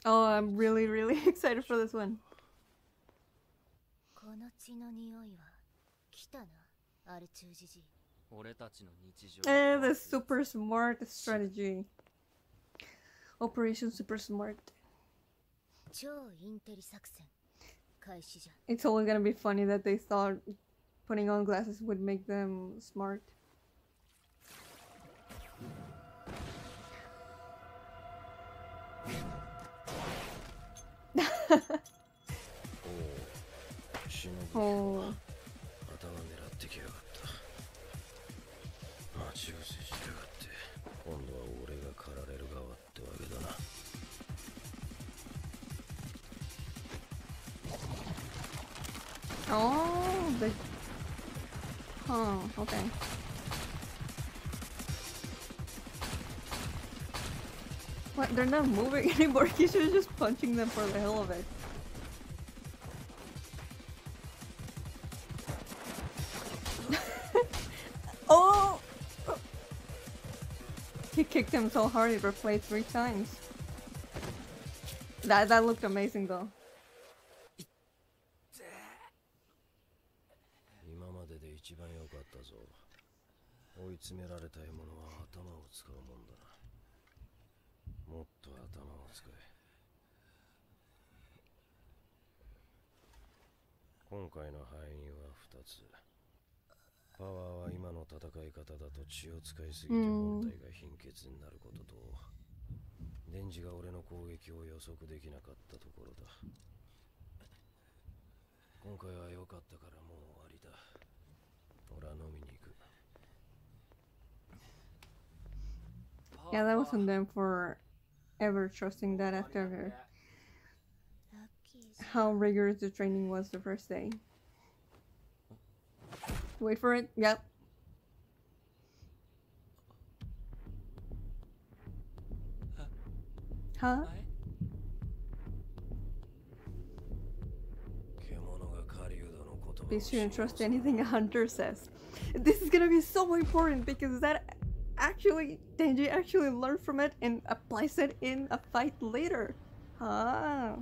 Oh, I'm really, really excited for this one. The super smart strategy. Operation Super Smart. It's only gonna be funny that they thought putting on glasses would make them smart. Oh. Oh, the... Huh, okay. What? They're not moving anymore. He's just punching them for the hell of it. Oh! He kicked him so hard he replayed 3 times. That looked amazing though. Yeah, that wasn't them for ever trusting that after how rigorous the training was the first day. Wait for it. Yep. Huh? They shouldn't trust anything a hunter says. This is gonna be so important because that actually Denji actually learned from it and applies it in a fight later. Ah.